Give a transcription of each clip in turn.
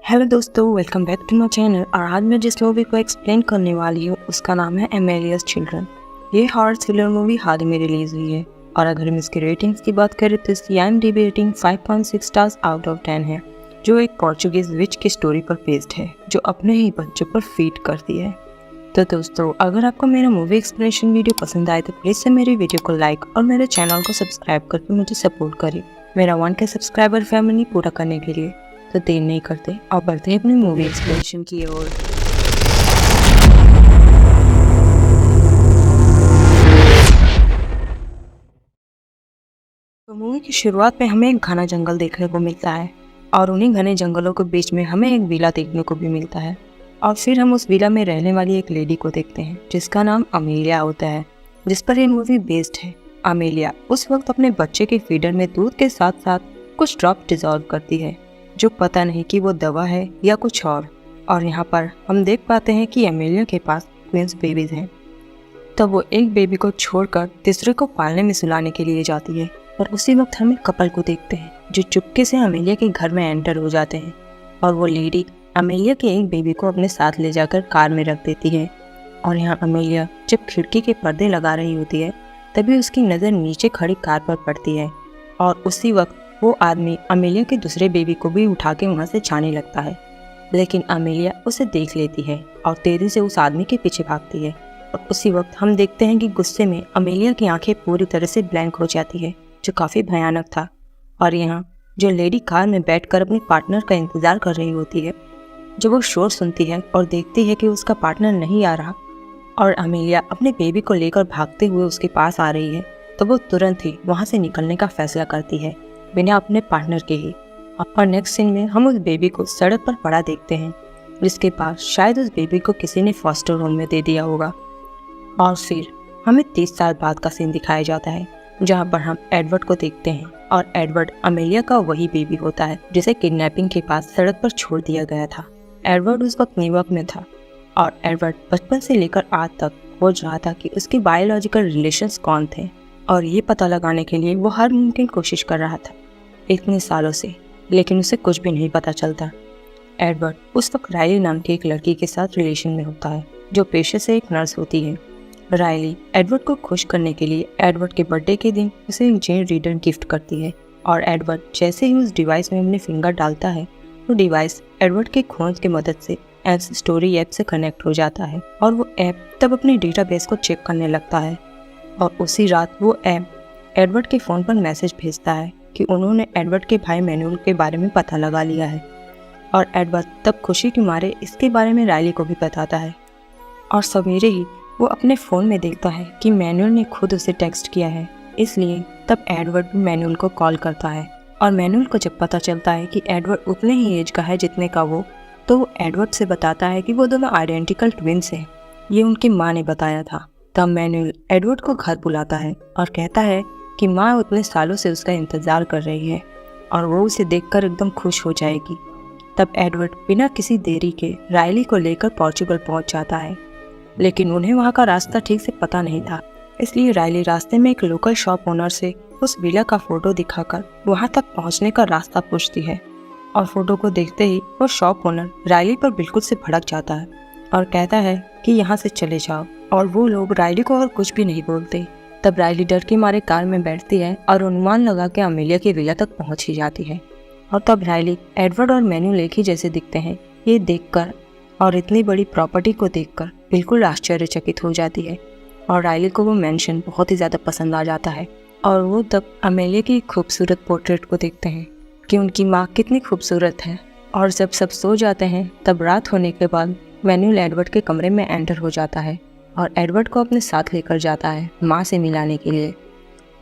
Hello दोस्तों, welcome back to my channel. और आज मैं जिस मूवी को एक्सप्लेन करने वाली हूँ उसका नाम है एमेलिया's चिल्ड्रन। ये हॉरर थ्रिलर मूवी हाल ही में रिलीज हुई है और अगर हम इसकी रेटिंग्स की बात करें तो इसकी IMDb rating 5.6 stars out of 10 है, जो एक पोर्चुगीज विच की स्टोरी पर बेस्ड है जो अपने ही बच्चों पर फीड करती है। तो दोस्तों, अगर आपको मेरा मूवी एक्सप्लेनेशन वीडियो पसंद आए तो प्लीज़ से मेरी वीडियो को लाइक और मेरे चैनल को सब्सक्राइब करके मुझे सपोर्ट करें मेरा 1K सब्सक्राइबर फैमिली पूरा करने के लिए। तो देर नहीं करते और बढ़ते अपनी मूवी एक्सप्लेनेशन की ओर। तो मूवी की शुरुआत में हमें एक घना जंगल देखने को मिलता है और उन्हीं घने जंगलों के बीच में हमें एक विला देखने को भी मिलता है और फिर हम उस विला में रहने वाली एक लेडी को देखते हैं जिसका नाम अमेलिया होता है, जिस पर ये मूवी बेस्ड है। अमेलिया उस वक्त अपने बच्चे के फीडर में दूध के साथ साथ कुछ ड्रॉप डिजॉल्व करती है, जो पता नहीं कि वो दवा है या कुछ और यहाँ पर हम देख पाते हैं कि अमेलिया के पास ट्विंस बेबीज हैं। तब वो एक बेबी को छोड़कर तीसरे को पालने में सुलाने के लिए जाती है और उसी वक्त हम एक कपल को देखते हैं जो चुपके से अमेलिया के घर में एंटर हो जाते हैं और वो लेडी अमेलिया के एक बेबी को अपने साथ ले जाकर कार में रख देती है। और यहाँ अमेलिया जब खिड़की के पर्दे लगा रही होती है तभी उसकी नज़र नीचे खड़ी कार पर पड़ती है और उसी वक्त वो आदमी अमेलिया के दूसरे बेबी को भी उठा के वहाँ से जाने लगता है, लेकिन अमेलिया उसे देख लेती है और तेजी से उस आदमी के पीछे भागती है। और उसी वक्त हम देखते हैं कि गुस्से में अमेलिया की आंखें पूरी तरह से ब्लैंक हो जाती है, जो काफ़ी भयानक था। और यहाँ जो लेडी कार में बैठकर अपने पार्टनर का इंतज़ार कर रही होती है, जब वो शोर सुनती है और देखती है कि उसका पार्टनर नहीं आ रहा और अमेलिया अपने बेबी को लेकर भागते हुए उसके पास आ रही है, तो वो तुरंत ही वहाँ से निकलने का फैसला करती है बिना अपने पार्टनर के ही। और नेक्स्ट सीन में हम उस बेबी को सड़क पर पड़ा देखते हैं, जिसके पास शायद उस बेबी को किसी ने फॉस्टर होम में दे दिया होगा। और फिर हमें 30 साल बाद का सीन दिखाया जाता है जहाँ पर हम एडवर्ड को देखते हैं और एडवर्ड अमेलिया का वही बेबी होता है जिसे किडनैपिंग के पास सड़क पर छोड़ दिया गया था। एडवर्ड उस वक्त न्यूयॉर्क में था और एडवर्ड बचपन से लेकर आज तक खोज रहा था कि उसके बायोलॉजिकल रिलेशंस कौन थे और ये पता लगाने के लिए वो हर मुमकिन कोशिश कर रहा था इतने सालों से, लेकिन उसे कुछ भी नहीं पता चलता। एडवर्ड उस वक्त रायली नाम की एक लड़की के साथ रिलेशन में होता है जो पेशे से एक नर्स होती है। रायली एडवर्ड को खुश करने के लिए एडवर्ड के बर्थडे के दिन उसे एक जेन रीडर गिफ्ट करती है और एडवर्ड जैसे ही उस डिवाइस में अपने फिंगर डालता है वो डिवाइस एडवर्ड के खोज की मदद से एप्स स्टोरी ऐप से कनेक्ट हो जाता है और वो ऐप तब अपने डेटाबेस को चेक करने लगता है। और उसी रात वो ऐप एडवर्ड के फ़ोन पर मैसेज भेजता है कि उन्होंने एडवर्ड के भाई मैनुअल के बारे में पता लगा लिया है और एडवर्ड तब खुशी के मारे इसके बारे में रायली को भी बताता है। और सवेरे ही वो अपने फ़ोन में देखता है कि मैनुअल ने खुद उसे टेक्स्ट किया है, इसलिए तब एडवर्ड भी मैनुअल को कॉल करता है। और मैनुअल को जब पता चलता है कि एडवर्ड उतने ही एज का है जितने का वो, तो वो एडवर्ड से बताता है कि वो दोनों आइडेंटिकल ट्विंस हैं, ये उनकी माँ ने बताया था। तब मैनुअल एडवर्ड को घर बुलाता है और कहता है कि माँ उतने सालों से उसका इंतज़ार कर रही है और वो उसे देखकर एकदम खुश हो जाएगी। तब एडवर्ड बिना किसी देरी के रायली को लेकर पोर्चुगल पहुंच जाता है, लेकिन उन्हें वहां का रास्ता ठीक से पता नहीं था, इसलिए रायली रास्ते में एक लोकल शॉप ओनर से उस विला का फ़ोटो दिखाकर वहां तक पहुंचने का रास्ता पूछती है। और फोटो को देखते ही वो शॉप ओनर रायली पर बिल्कुल से भड़क जाता है और कहता है कि यहाँ से चले जाओ, और वो लोग रायली को और कुछ भी नहीं बोलते। तब रायली डर के मारे कार में बैठती है और अनुमान लगा के अमेलिया की विला तक पहुंच ही जाती है। और तब रायली एडवर्ड और मैनुअल एक ही जैसे दिखते हैं ये देखकर और इतनी बड़ी प्रॉपर्टी को देखकर बिल्कुल आश्चर्यचकित हो जाती है। और रायली को वो मेंशन बहुत ही ज़्यादा पसंद आ जाता है और वो तब अमेलिया की खूबसूरत पोर्ट्रेट को देखते हैं कि उनकी माँ कितनी खूबसूरत है। और जब सब सो जाते हैं तब रात होने के बाद मैनुअल एडवर्ड के कमरे में एंटर हो जाता है और एडवर्ड को अपने साथ लेकर जाता है माँ से मिलाने के लिए।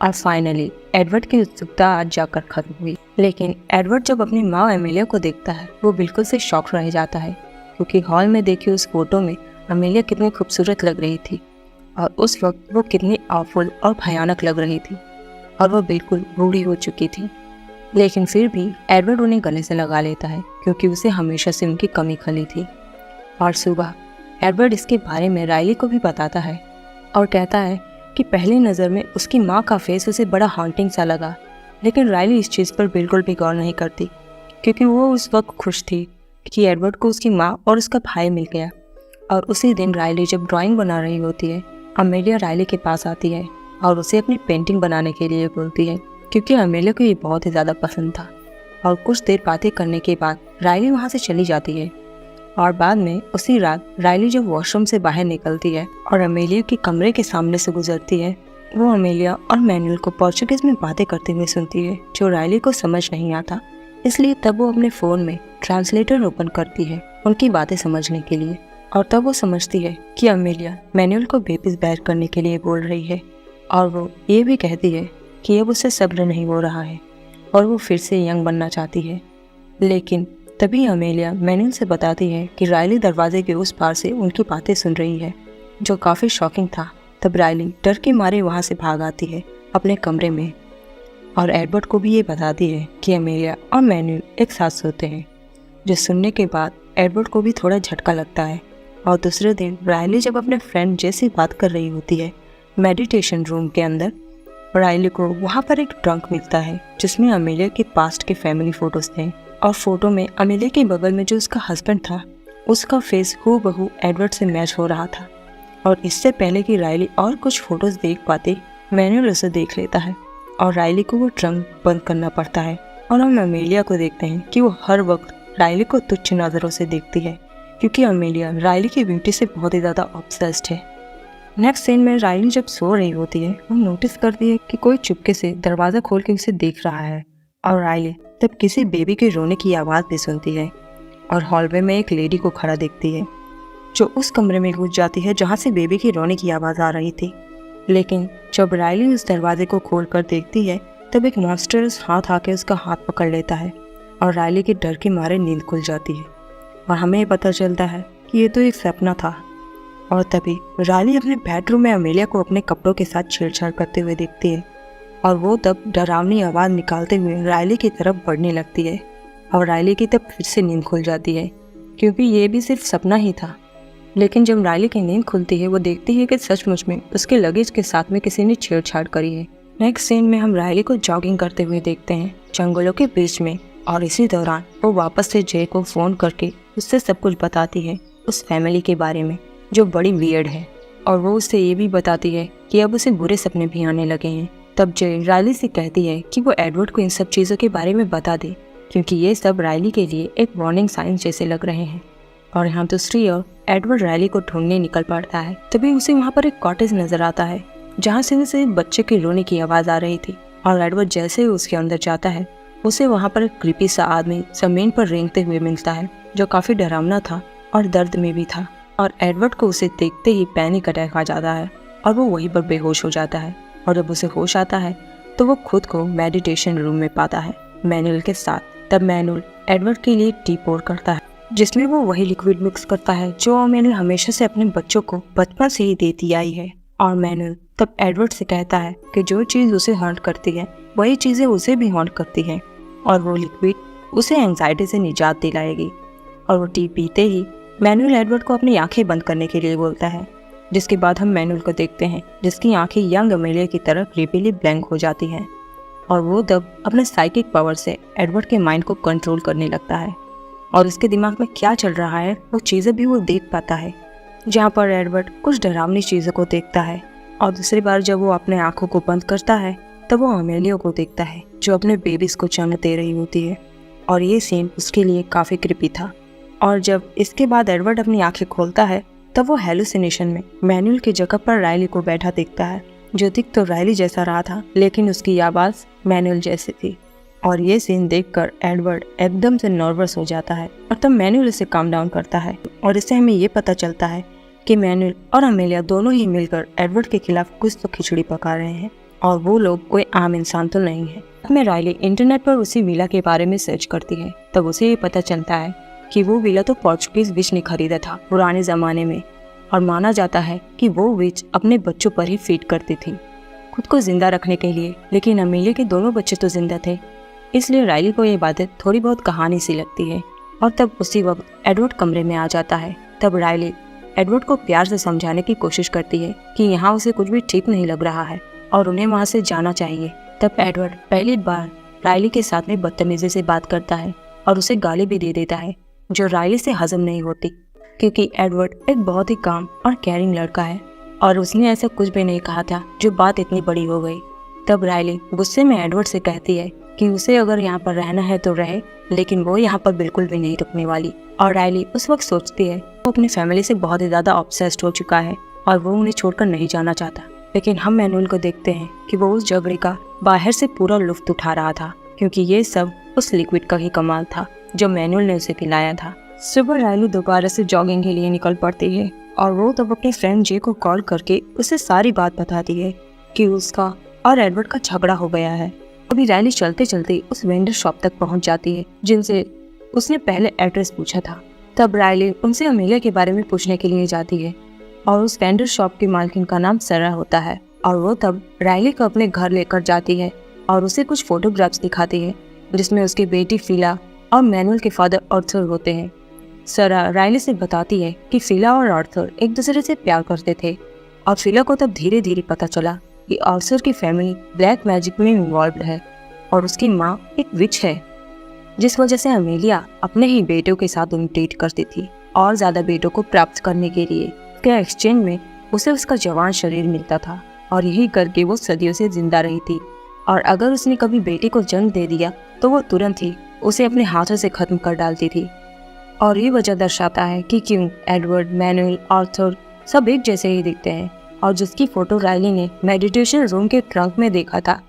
और फाइनली एडवर्ड की उत्सुकता आज जाकर खत्म हुई, लेकिन एडवर्ड जब अपनी माँ एमेलिया को देखता है वो बिल्कुल से शॉक रह जाता है, क्योंकि हॉल में देखी उस फोटो में अमेलिया कितनी खूबसूरत लग रही थी और उस वक्त वो कितनी ऑफुल और भयानक लग रही थी और वो बिल्कुल बूढ़ी हो चुकी थी। लेकिन फिर भी एडवर्ड उन्हें गले से लगा लेता है क्योंकि उसे हमेशा से उनकी कमी खली थी। और सुबह एडवर्ड इसके बारे में रायली को भी बताता है और कहता है कि पहली नज़र में उसकी माँ का फेस उसे बड़ा हॉन्टिंग सा लगा, लेकिन रायली इस चीज़ पर बिल्कुल भी गौर नहीं करती क्योंकि वो उस वक्त खुश थी कि एडवर्ड को उसकी माँ और उसका भाई मिल गया। और उसी दिन राइली जब ड्राइंग बना रही होती है, अमेलिया राइली के पास आती है और उसे अपनी पेंटिंग बनाने के लिए बोलती है, क्योंकि अमेलिया को ये बहुत ही ज़्यादा पसंद था। और कुछ देर बातें करने के बाद राइली वहाँ से चली जाती है। और बाद में उसी रात राइली जब वॉशरूम से बाहर निकलती है और अमेलिया के कमरे के सामने से गुजरती है, वो अमेलिया और मैनुअल को पोर्चुगीज में बातें करते हुए सुनती है, जो राइली को समझ नहीं आता। इसलिए तब वो अपने फ़ोन में ट्रांसलेटर ओपन करती है उनकी बातें समझने के लिए। और तब वो समझती है कि अमेलिया मैनुअल को बेबीज बैर करने के लिए बोल रही है, और वो ये भी कहती है कि अब उससे सब्र नहीं हो रहा है और वो फिर से यंग बनना चाहती है। लेकिन तभी अमेलिया मैनुअल से बताती है कि राइली दरवाजे के उस पार से उनकी बातें सुन रही है, जो काफ़ी शॉकिंग था। तब राइली डर के मारे वहाँ से भाग आती है अपने कमरे में, और एडवर्ड को भी ये बताती है कि अमेलिया और मैनुअल एक साथ सोते हैं, जो सुनने के बाद एडवर्ड को भी थोड़ा झटका लगता है। और दूसरे दिन राइली जब अपने फ्रेंड जैसे बात कर रही होती है मेडिटेशन रूम के अंदर, राइली को वहाँ पर एक ट्रंक मिलता है जिसमें अमेलिया के पास्ट के फैमिली फोटोज थे। और फोटो में अमेलिया के बगल में जो उसका हस्बैंड था, उसका फेस हूबहू एडवर्ड से मैच हो रहा था। और इससे पहले कि राइली और कुछ फोटोज देख पाते, मैनुअल उसे देख लेता है और राइली को वो ट्रंक बंद करना पड़ता है। और हम अमेलिया को देखते हैं कि वो हर वक्त राइली को तुच्छ नज़रों से देखती है, क्योंकि अमेलिया राइली की ब्यूटी से बहुत ही ज़्यादा ऑब्सेस्ड है। नेक्स्ट सीन में राइली जब सो रही होती है, वो नोटिस करती है कि कोई चुपके से दरवाज़ा खोल के उसे देख रहा है। और राइली तब किसी बेबी के रोने की आवाज़ भी सुनती है और हॉलवे में एक लेडी को खड़ा देखती है, जो उस कमरे में घुस जाती है जहाँ से बेबी की रोने की आवाज़ आ रही थी। लेकिन जब राइली उस दरवाजे को खोल कर देखती है, तब एक मॉन्स्टरस हाथ आके उसका हाथ पकड़ लेता है और राइली के डर के मारे नींद खुल जाती है। और हमें पता चलता है कि ये तो एक सपना था। और तभी राइली अपने बेडरूम में अमेलिया को अपने कपड़ों के साथ छेड़छाड़ करते हुए देखती है, और वो तब डरावनी आवाज़ निकालते हुए राइली की तरफ बढ़ने लगती है। और राइली की तब फिर से नींद खुल जाती है, क्योंकि ये भी सिर्फ सपना ही था। लेकिन जब राइली की नींद खुलती है, वो देखती है कि सचमुच में उसके लगेज के साथ में किसी ने छेड़छाड़ करी है। नेक्स्ट सीन में हम राइली को जॉगिंग करते हुए देखते हैं जंगलों के बीच में। और इसी दौरान वो वापस से जय को फ़ोन करके उससे सब कुछ बताती है उस फैमिली के बारे में, जो बड़ी वियर्ड है। और वो उससे ये भी बताती है कि अब उसे बुरे सपने भी आने लगे हैं। तब जय राइली से कहती है कि वो एडवर्ड को इन सब चीज़ों के बारे में बता दे, क्योंकि ये सब राइली के लिए एक वार्निंग साइंस जैसे लग रहे हैं। और यहाँ दूसरी ओर एडवर्ड राइली को ढूंढने निकल पड़ता है। तभी उसे वहाँ पर एक कॉटेज नजर आता है, जहाँ से उसे बच्चे के रोने की आवाज़ आ रही थी। और एडवर्ड जैसे ही उसके अंदर जाता है, उसे वहाँ पर एक क्रीपी सा आदमी जमीन पर रेंगते हुए मिलता है, जो काफ़ी डरावना था और दर्द में भी था। और एडवर्ड को उसे देखते ही पैनिक अटैक आ जाता है और वो वहीं पर बेहोश हो जाता है। और जब उसे होश आता है, तो वो खुद को मेडिटेशन रूम में पाता है मैनुअल के साथ। तब मैनुअल एडवर्ड के लिए टी पोर करता है, जिसमें वो वही लिक्विड मिक्स करता है जो मैनुअल हमेशा से अपने बच्चों को बचपन से ही देती आई है। और मैनुअल तब एडवर्ड से कहता है कि जो चीज़ उसे हर्ट करती है, वही चीज़ें उसे भी हर्ट करती हैं, और वो लिक्विड उसे एंग्जाइटी से निजात दिलाएगी। और वो टी पीते ही मैनुअल एडवर्ड को अपनी आंखें बंद करने के लिए बोलता है, जिसके बाद हम मैनुअल को देखते हैं जिसकी आंखें यंग अमेलिया की तरह क्रीपीली ब्लैंक हो जाती हैं। और वो तब अपने साइकिक पावर से एडवर्ड के माइंड को कंट्रोल करने लगता है, और उसके दिमाग में क्या चल रहा है वो चीज़ें भी वो देख पाता है। जहाँ पर एडवर्ड कुछ डरावनी चीज़ों को देखता है। और दूसरी बार जब वो अपने आंखों को बंद करता है, तब वो अमेलिया को देखता है, जो अपने बेबीज़ को जन्म दे रही होती है। और ये सीन उसके लिए काफ़ी क्रिपी था। और जब इसके बाद एडवर्ड अपनी आंखें खोलता है, तब वो हेलुसिनेशन में मैनुअल की जगह पर राइली को बैठा देखता है, जो दिख तो राइली जैसा रहा था, लेकिन उसकी आवाज़ मैनुअल जैसी थी। और ये सीन देखकर एडवर्ड एकदम से नर्वस हो जाता है, और तब मैनुअल इसे काम डाउन करता है। और इससे हमें ये पता चलता है कि मैनुअल और अमेलिया दोनों ही मिलकर एडवर्ड के खिलाफ कुछ तो खिचड़ी पका रहे हैं, और वो लोग कोई आम इंसान तो नहीं है। में राइली इंटरनेट पर उसी विला के बारे में सर्च करती है, तब उसे ये पता चलता है कि वो विला तो पोर्चुगीज विच ने खरीदा था पुराने ज़माने में, और माना जाता है कि वो विच अपने बच्चों पर ही फीड करती थी खुद को जिंदा रखने के लिए। लेकिन अमेलिया के दोनों बच्चे तो जिंदा थे, इसलिए राइली को ये बातें थोड़ी बहुत कहानी सी लगती है। और तब उसी वक्त एडवर्ड कमरे में आ जाता है। तब राइली एडवर्ड को प्यार से समझाने की कोशिश करती है कि यहाँ उसे कुछ भी ठीक नहीं लग रहा है और उन्हें वहाँ से जाना चाहिए। तब एडवर्ड पहली बार राइली के साथ में बदतमीजी से बात करता है और उसे गाली भी दे देता है, जो रायली से हजम नहीं होती, क्योंकि एडवर्ड एक बहुत ही काम और केयरिंग लड़का है और उसने ऐसा कुछ भी नहीं कहा था जो बात इतनी बड़ी हो गई। तब रायली गुस्से में एडवर्ड से कहती है कि उसे अगर यहाँ पर रहना है तो रहे, लेकिन वो यहाँ पर बिल्कुल भी नहीं रुकने वाली। और रायली उस वक्त सोचती है वो अपनी फैमिली से बहुत ही ज़्यादा ऑब्सेस्ड हो चुका है और वो उन्हें छोड़कर नहीं जाना चाहता। लेकिन हम मैनुअल को देखते हैं कि वो उस झगड़े का बाहर से पूरा लुत्फ उठा रहा था, क्योंकि ये सब उस लिक्विड का ही कमाल था जो मैनुअल ने उसे पिलाया था। सुबह रायली दोबारा से जॉगिंग के लिए निकल पड़ती है और वो तब अपने फ्रेंड जे को कॉल करके उसे सारी बात बताती है कि उसका और एडवर्ड का झगड़ा हो गया है। अभी रायली चलते चलते उस वेंडर शॉप तक पहुंच जाती है जिनसे उसने पहले एड्रेस पूछा था। तब रायली उनसे अमेलिया के बारे में पूछने के लिए जाती है और उस वेंडर शॉप की मालकिन का नाम सरा होता है और वो तब रायली को अपने घर लेकर जाती है और उसे कुछ फोटोग्राफ्स दिखाती है जिसमें उसकी बेटी फिला और मैनुअल के फादर आर्थर होते हैं। सरा रायली से बताती है कि फिला और आर्थर एक दूसरे से प्यार करते थे और फिला को तब धीरे धीरे पता चला कि आर्थर की फैमिली ब्लैक मैजिक में इन्वॉल्व है और उसकी माँ एक विच है, जिस वजह से अमेलिया अपने ही बेटों के साथ उन्हें डेट करती थी और ज़्यादा बेटों को प्राप्त करने के लिए के एक्सचेंज में उसे उसका जवान शरीर मिलता था और यही करके वो सदियों से जिंदा रही थी। और अगर उसने कभी बेटे को जन्म दे दिया तो वो तुरंत ही उसे अपने हाथों से खत्म कर डालती थी। और ये वजह दर्शाता है कि क्यों एडवर्ड, मैनुअल, आर्थर सब एक जैसे ही दिखते हैं। और जिसकी फोटो रायली ने मेडिटेशन रूम के ट्रंक में देखा था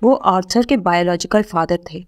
वो आर्थर के बायोलॉजिकल फादर थे।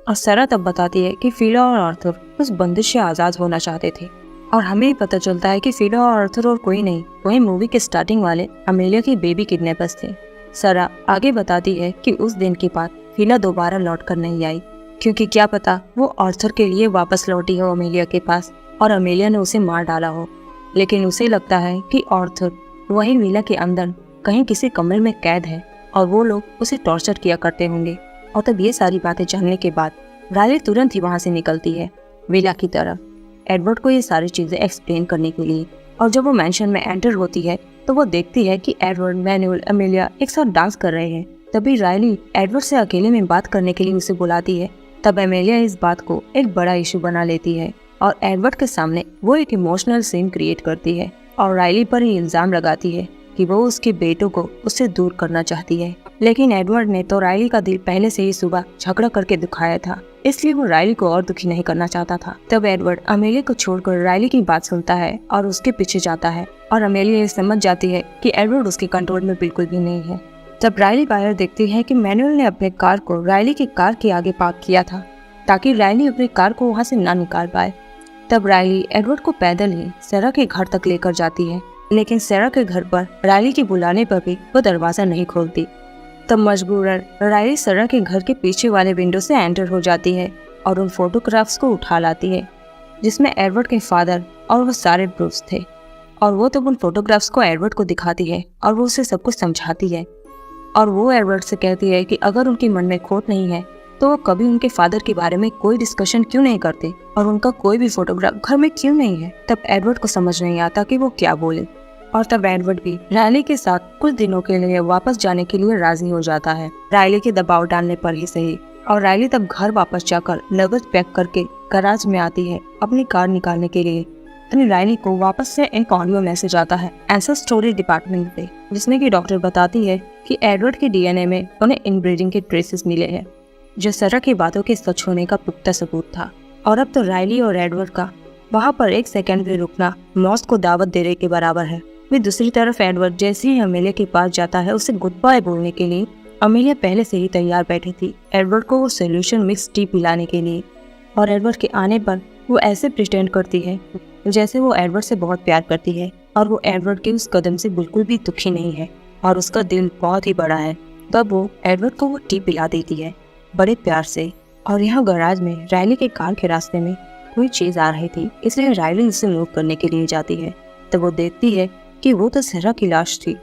और सरा तब बताती है कि फिला और आर्थर उस बंदिश से आज़ाद होना चाहते थे और हमें पता चलता है कि फिला और आर्थर और कोई नहीं, वही मूवी के स्टार्टिंग वाले अमेलिया की बेबी किडनैपर्स थे। सरा आगे बताती है कि उस दिन के बाद फिला दोबारा लौट कर नहीं आई, क्योंकि क्या पता वो आर्थर के लिए वापस लौटी हो अमेलिया के पास और अमेलिया ने उसे मार डाला हो। लेकिन उसे लगता है कि आर्थर वही विला के अंदर कहीं किसी कमरे में कैद है और वो लोग उसे टॉर्चर किया करते होंगे। और तब ये सारी बातें जानने के बाद रायली तुरंत ही वहाँ से निकलती है विला की तरफ एडवर्ड को ये सारी चीज़ें एक्सप्लेन करने के लिए। और जब वो मैंशन में एंटर होती है तो वो देखती है कि एडवर्ड, मैनुअल, अमेलिया एक साथ डांस कर रहे हैं। तभी रायली एडवर्ड से अकेले में बात करने के लिए उसे बुलाती है। तब अमेलिया इस बात को एक बड़ा इशू बना लेती है और एडवर्ड के सामने वो एक इमोशनल सीन क्रिएट करती है और रायली पर ही इल्जाम लगाती है कि वो उसके बेटों को उससे दूर करना चाहती है। लेकिन एडवर्ड ने तो रायली का दिल पहले से ही सुबह झगड़ा करके दुखाया था, इसलिए वो रायली को और दुखी नहीं करना चाहता था। तब एडवर्ड अमेलिया को छोड़कर रायली की बात सुनता है और उसके पीछे जाता है और अमेलिया ये समझ जाती है कि एडवर्ड उसके कंट्रोल में बिल्कुल भी नहीं है। तब रायली बाहर देखती है कि मैनुअल ने अपने कार को रायली की कार के आगे पार्क किया था ताकि रायली अपनी कार को वहाँ से ना निकाल पाए। तब रायली एडवर्ड को पैदल ही सरा के घर तक लेकर जाती है, लेकिन सरा के घर पर रायली के बुलाने पर भी वो दरवाजा नहीं खोलती। तब मजबूरन रायली सरा के घर के पीछे वाले विंडो से एंटर हो जाती है और उन फोटोग्राफ्स को उठा लाती है जिसमें एडवर्ड के फादर और वो सारे प्रूफ्स थे। और वो तब उन फोटोग्राफ्स को एडवर्ड को दिखाती है और वो उसे सब कुछ समझाती है और वो एडवर्ड से कहती है कि अगर उनके मन में खोट नहीं है तो वो कभी उनके फादर के बारे में कोई डिस्कशन क्यों नहीं करते और उनका कोई भी फोटोग्राफ घर में क्यों नहीं है। तब एडवर्ड को समझ नहीं आता कि वो क्या बोले और तब एडवर्ड भी रायली के साथ कुछ दिनों के लिए वापस जाने के लिए राजी हो जाता है, रायली के दबाव डालने पर ही सही। और रायली तब घर वापस जाकर लगेज पैक करके गैराज में आती है अपनी कार निकालने के लिए। तभी रायली को वापस से एक ऑडियो मैसेज आता है एंसर स्टोरी डिपार्टमेंट से, जिसमें कि डॉक्टर बताती है कि एडवर्ड के डीएनए में उन्हें इनब्रीडिंग के ट्रेसेस मिले हैं, जो सरा की बातों के सच होने का पुख्ता सबूत था। और अब तो रायली और एडवर्ड का वहाँ पर एक सेकंड भी रुकना मौत को दावत देने के बराबर है। वे दूसरी तरफ एडवर्ड जैसे ही अमेलिया के पास जाता है उसे गुड बाय बोलने के लिए, अमेलिया पहले से ही तैयार बैठी थी एडवर्ड को वो सोल्यूशन मिक्स टी पिलाने के लिए। और एडवर्ड के आने पर वो ऐसे प्रिटेंड करती है जैसे वो एडवर्ड से बहुत प्यार करती है और वो एडवर्ड के उस कदम से बिल्कुल भी दुखी नहीं है और उसका दिल बहुत ही बड़ा है। तब वो एडवर्ड को वो टी पिला देती है बड़े प्यार से। और यहाँ गैराज में रायली के कार के रास्ते में कोई चीज़ आ रही थी, इसलिए रायली उसे मूव करने के लिए जाती है। तब वो देखती है कि वो तो सरा की लाश थी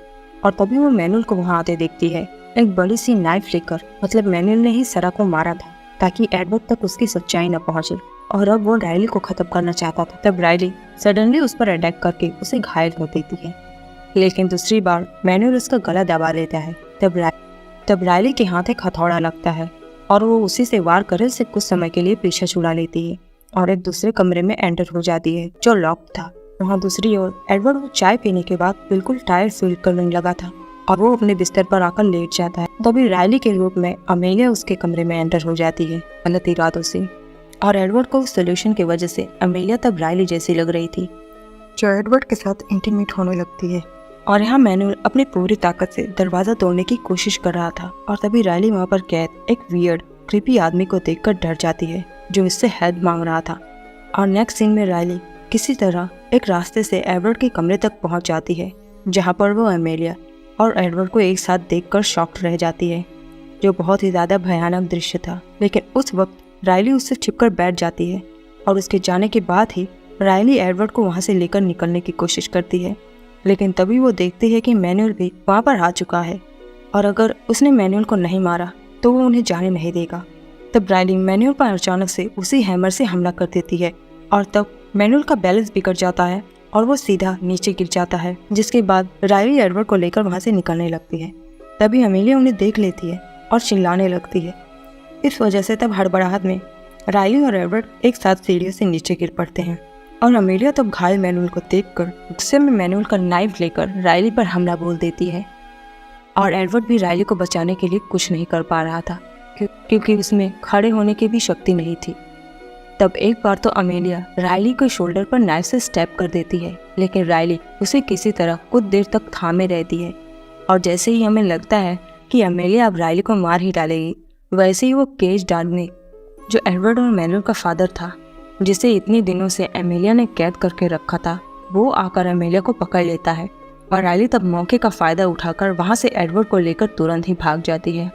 और तभी वो मैनुअल को वहाँ आते देखती है एक बड़ी सी नाइफ लेकर। मतलब मैनुअल ने ही सरा को मारा था ताकि एडवर्ड तक उसकी सच्चाई न पहुँचे और अब वो रायली को खत्म करना चाहता था। तब रायली सडनली उस पर अटैक करके उसे घायल कर देती है, लेकिन दूसरी बार मैनुअल उसका गला दबा लेता है। तब रायली के हाथ एक हथौड़ा लगता है और वो उसी से वार करे से कुछ समय के लिए पीछे छुड़ा लेती है। और एक दूसरे कमरे में एंटर हो जाती है जो लॉक था। वहाँ दूसरी ओर एडवर्ड वो चाय पीने के बाद बिल्कुल टायर्ड फील करने लगा था और वो अपने बिस्तर पर आकर लेट जाता है। तभी रायली के रूप में अमेलिया उसके कमरे में एंटर हो जाती है गलत इरादों से, और एडवर्ड को उस सोल्यूशन की वजह से अमेलिया तब रायली जैसी लग रही थी जो एडवर्ड के साथ इंटीमेट होने लगती है। और यहाँ मैनुअल अपनी पूरी ताकत से दरवाजा तोड़ने की कोशिश कर रहा था और तभी रायली वहाँ पर कैद एक वियर्ड क्रीपी आदमी को देखकर डर जाती है जो इससे हेल्प मांग रहा था। और नेक्स्ट सीन में रायली किसी तरह एक रास्ते से एडवर्ड के कमरे तक पहुंच जाती है जहां पर वो अमेलिया और एडवर्ड को एक साथ देखकर शॉक्ड रह जाती है, जो बहुत ही ज़्यादा भयानक दृश्य था। लेकिन उस वक्त रायली उससे छिपकर बैठ जाती है और उसके जाने के बाद ही रायली एडवर्ड को वहां से लेकर निकलने की कोशिश करती है। लेकिन तभी वो देखती है कि मैनुअल भी वहाँ पर आ चुका है और अगर उसने मैनुअल को नहीं मारा तो वो उन्हें जाने नहीं देगा। तब रायली मैनुअल पर अचानक से उसी हैमर से हमला कर देती है और तब मैनुअल का बैलेंस बिगड़ जाता है और वो सीधा नीचे गिर जाता है, जिसके बाद रायली एडवर्ड को लेकर वहाँ से निकलने लगती है। तभी अमेलिया उन्हें देख लेती है और चिल्लाने लगती है। इस वजह से तब हड़बड़ाहट में रायली और एडवर्ड एक साथ सीढ़ियों से नीचे गिर पड़ते हैं और अमेलिया तब घायल मैनुअल को देखकर गुस्से में मैनुअल का नाइफ लेकर रायली पर हमला बोल देती है। और एडवर्ड भी रायली को बचाने के लिए कुछ नहीं कर पा रहा था क्योंकि उसमें खड़े होने की भी शक्ति नहीं थी। तब एक बार तो अमेलिया रायली के शोल्डर पर नाइफ से स्टेप कर देती है, लेकिन रायली उसे किसी तरह कुछ देर तक थामे रहती है। और जैसे ही हमें लगता है कि अमेलिया अब रायली को मार ही डालेगी, वैसे ही वो केज डालने जो एडवर्ड और मैनुअल का फादर था, जिसे इतने दिनों से अमेलिया ने कैद करके रखा था, वो आकर अमेलिया को पकड़ लेता है। और रायली तब मौके का फ़ायदा उठाकर वहाँ से एडवर्ड को लेकर तुरंत ही भाग जाती है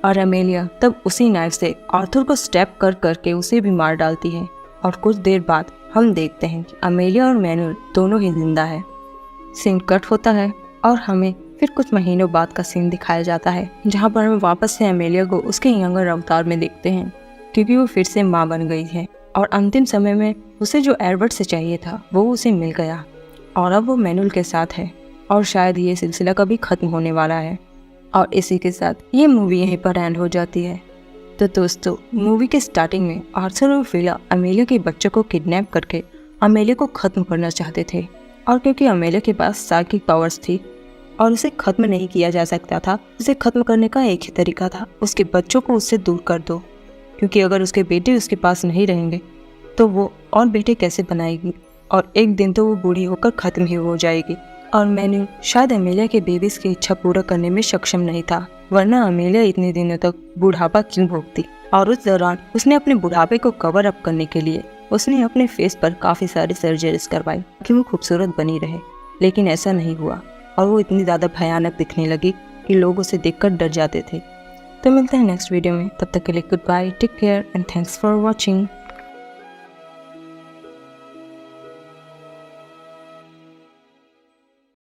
और अमेलिया तब उसी नाइफ से आर्थर को स्टेप कर करके उसे भी मार डालती है। और कुछ देर बाद हम देखते हैं कि अमेलिया और मैनुअल दोनों ही जिंदा है। सीन कट होता है और हमें फिर कुछ महीनों बाद का सीन दिखाया जाता है जहाँ पर हम वापस से अमेलिया को उसके यंगर अवतार में देखते हैं, क्योंकि वो फिर से माँ बन गई है और अंतिम समय में उसे जो एडवर्ड से चाहिए था वो उसे मिल गया और अब वो मैनुअल के साथ है और शायद ये सिलसिला कभी ख़त्म होने वाला है। और इसी के साथ ये मूवी यहीं पर एंड हो जाती है। तो दोस्तों, मूवी के स्टार्टिंग में आर्थर और फिला अमेलिया के बच्चों को किडनैप करके अमेलिया को ख़त्म करना चाहते थे, और क्योंकि अमेलिया के पास साइकिक पावर्स थी और उसे ख़त्म नहीं किया जा सकता था, उसे ख़त्म करने का एक ही तरीका था, उसके बच्चों को उससे दूर कर दो, क्योंकि अगर उसके बेटे उसके पास नहीं रहेंगे तो वो और बेटे कैसे बनाएगी और एक दिन तो वो बूढ़ी होकर ख़त्म ही हो जाएगी। और मैनुअल शायद अमेलिया के बेबीज की इच्छा पूरा करने में सक्षम नहीं था, वरना अमेलिया इतने दिनों तक बुढ़ापा क्यों भोगती। और उस दौरान उसने अपने बुढ़ापे को कवर अप करने के लिए उसने अपने फेस पर काफ़ी सारी सर्जरीज करवाई कि वो खूबसूरत बनी रहे, लेकिन ऐसा नहीं हुआ और वो इतनी ज़्यादा भयानक दिखने लगी कि लोग उसे देखकर डर जाते थे। तो मिलते हैं नेक्स्ट वीडियो में, तब तक के लिए goodbye, take care and thanks for watching.